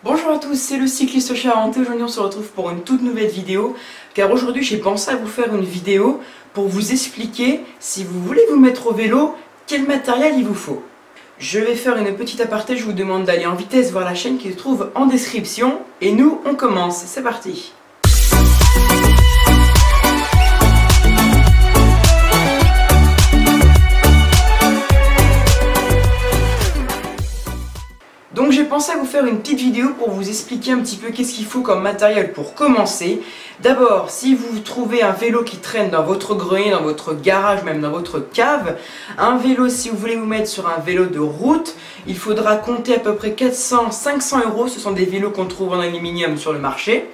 Bonjour à tous, c'est le cycliste charentais. Aujourd'hui on se retrouve pour une toute nouvelle vidéo, car aujourd'hui j'ai pensé à vous faire une vidéo pour vous expliquer, si vous voulez vous mettre au vélo, quel matériel il vous faut. Je vais faire une petite aparté, je vous demande d'aller en vitesse voir la chaîne qui se trouve en description, et nous on commence, c'est parti. Donc j'ai pensé à vous faire une petite vidéo pour vous expliquer un petit peu qu'est-ce qu'il faut comme matériel pour commencer. D'abord, si vous trouvez un vélo qui traîne dans votre grenier, dans votre garage, même dans votre cave, un vélo, si vous voulez vous mettre sur un vélo de route, il faudra compter à peu près 400-500 €. Ce sont des vélos qu'on trouve en aluminium sur le marché.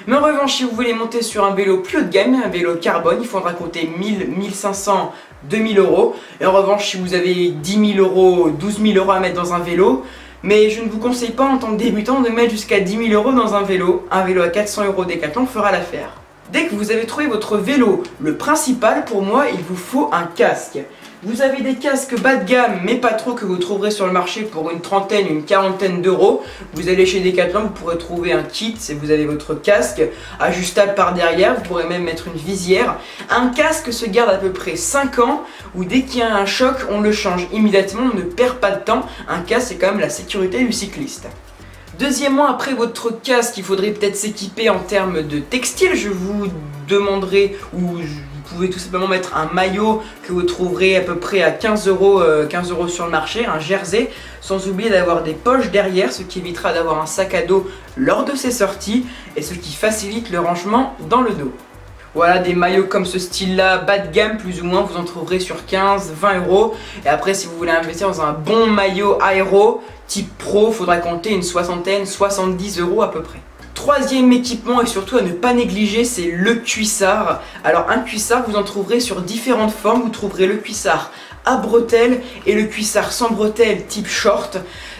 Mais en revanche, si vous voulez monter sur un vélo plus haut de gamme, un vélo carbone, il faudra compter 1000, 1500, 2000 €. Et en revanche, si vous avez 10 000 €, 12 000 € à mettre dans un vélo, mais je ne vous conseille pas en tant que débutant de mettre jusqu'à 10 000 € dans un vélo. Un vélo à 400 € Décathlon fera l'affaire. Dès que vous avez trouvé votre vélo, le principal pour moi, il vous faut un casque. Vous avez des casques bas de gamme, mais pas trop, que vous trouverez sur le marché pour une trentaine, une quarantaine d'euros. Vous allez chez Decathlon, vous pourrez trouver un kit, si vous avez votre casque, ajustable par derrière, vous pourrez même mettre une visière. Un casque se garde à peu près 5 ans, où dès qu'il y a un choc, on le change immédiatement, on ne perd pas de temps. Un casque, c'est quand même la sécurité du cycliste. Deuxièmement, après votre casque, il faudrait peut-être s'équiper en termes de textile. Je vous demanderai, ou vous pouvez tout simplement mettre un maillot que vous trouverez à peu près à 15 € sur le marché, un jersey, sans oublier d'avoir des poches derrière, ce qui évitera d'avoir un sac à dos lors de ses sorties et ce qui facilite le rangement dans le dos. Voilà, des maillots comme ce style-là, bas de gamme plus ou moins, vous en trouverez sur 15-20 €. Et après, si vous voulez investir dans un bon maillot aéro, type pro, il faudra compter une soixantaine, 70 € à peu près. Troisième équipement et surtout à ne pas négliger, c'est le cuissard. Alors un cuissard, vous en trouverez sur différentes formes. Vous trouverez le cuissard à bretelles et le cuissard sans bretelles type short.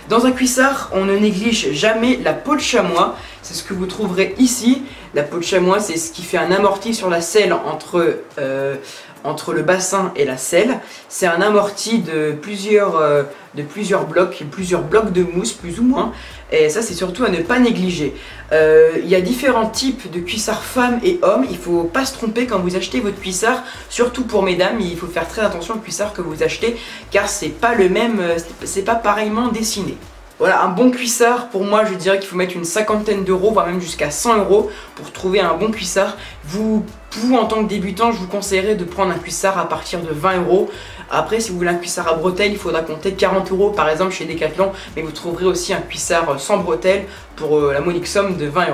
Dans un cuissard, on ne néglige jamais la peau de chamois. C'est ce que vous trouverez ici. La peau de chamois, c'est ce qui fait un amorti sur la selle entre le bassin et la selle. C'est un amorti de plusieurs blocs de mousse plus ou moins. Et ça, c'est surtout à ne pas négliger. Il y a différents types de cuissards femmes et hommes. Il ne faut pas se tromper quand vous achetez votre cuissard. Surtout pour mesdames, il faut faire très attention au cuissard que vous achetez, car c'est pas le même, c'est pas pareillement dessiné. Voilà, un bon cuissard, pour moi je dirais qu'il faut mettre une cinquantaine d'euros, voire même jusqu'à 100 € pour trouver un bon cuissard. Vous en tant que débutant, je vous conseillerais de prendre un cuissard à partir de 20 €. Après, si vous voulez un cuissard à bretelles, il faudra compter 40 € par exemple chez Decathlon, mais vous trouverez aussi un cuissard sans bretelles pour la modique somme de 20 €.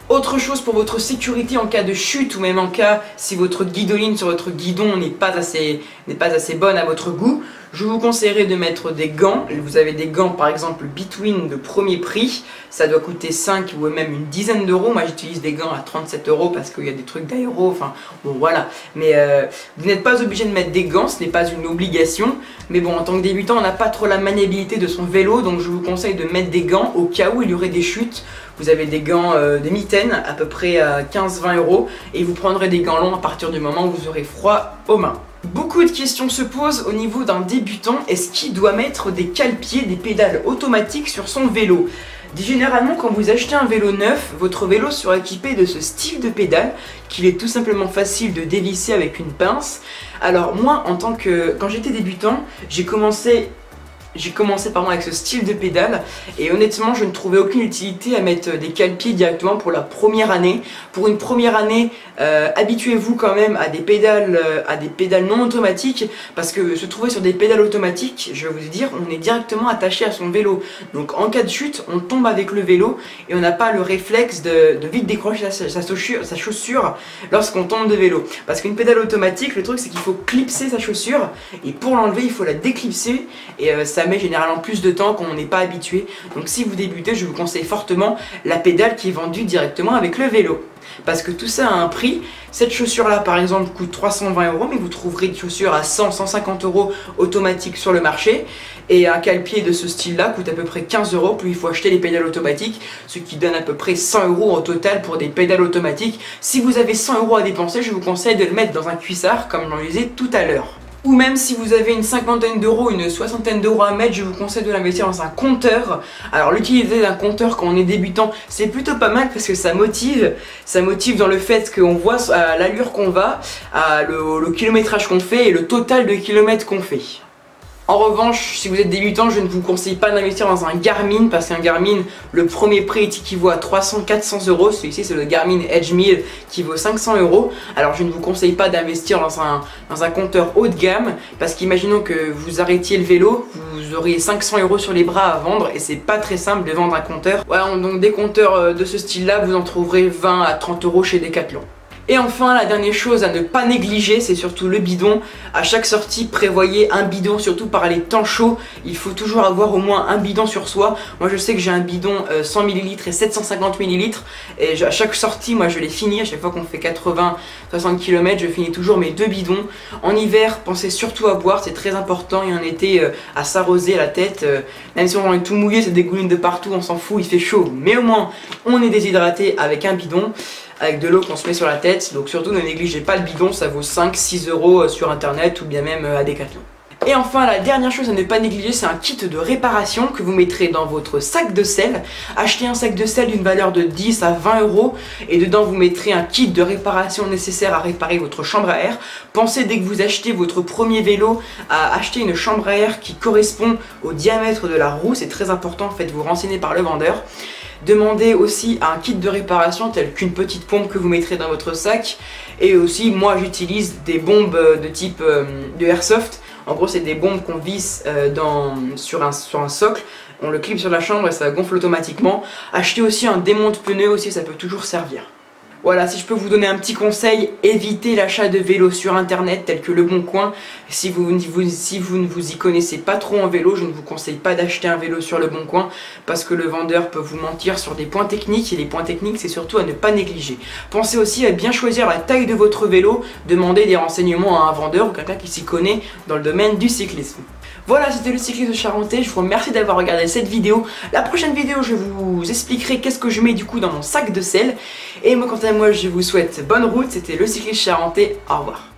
Autre chose pour votre sécurité en cas de chute ou même en cas si votre guidoline sur votre guidon n'est pas assez bonne à votre goût, je vous conseillerais de mettre des gants. Vous avez des gants par exemple Between de premier prix, ça doit coûter 5 ou même une dizaine d'euros. Moi j'utilise des gants à 37 € parce qu'il y a des trucs d'aéro, enfin bon voilà. Mais vous n'êtes pas obligé de mettre des gants, ce n'est pas une obligation. Mais bon, en tant que débutant, on n'a pas trop la maniabilité de son vélo, donc je vous conseille de mettre des gants au cas où il y aurait des chutes. Vous avez des gants, des mitaines à peu près à 15-20 € et vous prendrez des gants longs à partir du moment où vous aurez froid aux mains. Beaucoup de questions se posent au niveau d'un débutant. Est-ce qu'il doit mettre des cale-pieds, des pédales automatiques sur son vélo? Généralement, quand vous achetez un vélo neuf, votre vélo sera équipé de ce style de pédale qu'il est tout simplement facile de dévisser avec une pince. Alors moi, quand j'étais débutant, j'ai commencé avec ce style de pédale et honnêtement je ne trouvais aucune utilité à mettre des cale-pieds directement pour la première année. Pour une première année, habituez-vous quand même à des pédales non automatiques, parce que se trouver sur des pédales automatiques, je vais vous dire, on est directement attaché à son vélo. Donc en cas de chute, on tombe avec le vélo et on n'a pas le réflexe de vite décrocher sa chaussure lorsqu'on tombe de vélo. Parce qu'une pédale automatique, le truc c'est qu'il faut clipser sa chaussure et pour l'enlever il faut la déclipser et ça met généralement plus de temps quand on n'est pas habitué. Donc si vous débutez, je vous conseille fortement la pédale qui est vendue directement avec le vélo. Parce que tout ça a un prix. Cette chaussure là par exemple coûte 320 €, mais vous trouverez une chaussure à 100-150 € automatique sur le marché. Et un cale-pied de ce style là coûte à peu près 15 €, puis il faut acheter les pédales automatiques, ce qui donne à peu près 100 € au total pour des pédales automatiques. Si vous avez 100 € à dépenser, je vous conseille de le mettre dans un cuissard comme j'en disais tout à l'heure. Ou même si vous avez une cinquantaine d'euros, une soixantaine d'euros à mettre, je vous conseille de l'investir dans un compteur. Alors l'utilité d'un compteur quand on est débutant, c'est plutôt pas mal parce que ça motive dans le fait qu'on voit à l'allure qu'on va, le kilométrage qu'on fait et le total de kilomètres qu'on fait. En revanche, si vous êtes débutant, je ne vous conseille pas d'investir dans un Garmin parce qu'un Garmin, le premier prix équivaut à 300-400 euros. Celui-ci, c'est le Garmin Edge 1000 qui vaut 500 euros. Alors, je ne vous conseille pas d'investir dans un compteur haut de gamme parce qu'imaginons que vous arrêtiez le vélo, vous auriez 500 euros sur les bras à vendre et c'est pas très simple de vendre un compteur. Voilà, donc des compteurs de ce style-là, vous en trouverez 20 à 30 euros chez Decathlon. Et enfin, la dernière chose à ne pas négliger, c'est surtout le bidon. À chaque sortie, prévoyez un bidon, surtout par les temps chauds. Il faut toujours avoir au moins un bidon sur soi. Moi, je sais que j'ai un bidon 100 ml et 750 ml. Et à chaque sortie, moi, je les finis. À chaque fois qu'on fait 80-60 km, je finis toujours mes 2 bidons. En hiver, pensez surtout à boire, c'est très important. Et en été, à s'arroser la tête. Même si on est tout mouillé, c'est dégouline de partout, on s'en fout, il fait chaud. Mais au moins, on est déshydraté avec un bidon. Avec de l'eau qu'on se met sur la tête, donc surtout ne négligez pas le bidon, ça vaut 5-6 euros sur internet ou bien même à Decathlon. Et enfin, la dernière chose à ne pas négliger, c'est un kit de réparation que vous mettrez dans votre sac de sel. Achetez un sac de sel d'une valeur de 10 à 20 euros et dedans vous mettrez un kit de réparation nécessaire à réparer votre chambre à air. Pensez dès que vous achetez votre premier vélo à acheter une chambre à air qui correspond au diamètre de la roue, c'est très important, faites-vous renseigner par le vendeur. Demandez aussi un kit de réparation tel qu'une petite pompe que vous mettrez dans votre sac. Et aussi, moi j'utilise des bombes de type de airsoft. En gros, c'est des bombes qu'on visse sur un socle. On le clip sur la chambre et ça gonfle automatiquement. Achetez aussi un démonte-pneus aussi, ça peut toujours servir. Voilà, si je peux vous donner un petit conseil, évitez l'achat de vélos sur internet tel que Le Bon Coin. Si vous ne vous y connaissez pas trop en vélo, je ne vous conseille pas d'acheter un vélo sur Le Bon Coin parce que le vendeur peut vous mentir sur des points techniques et les points techniques c'est surtout à ne pas négliger. Pensez aussi à bien choisir la taille de votre vélo, demandez des renseignements à un vendeur ou quelqu'un qui s'y connaît dans le domaine du cyclisme. Voilà, c'était le cyclisme charentais, je vous remercie d'avoir regardé cette vidéo. La prochaine vidéo, je vous expliquerai qu'est-ce que je mets du coup dans mon sac de sel. Et moi, quant à moi, je vous souhaite bonne route, c'était le cyclisme charentais, au revoir.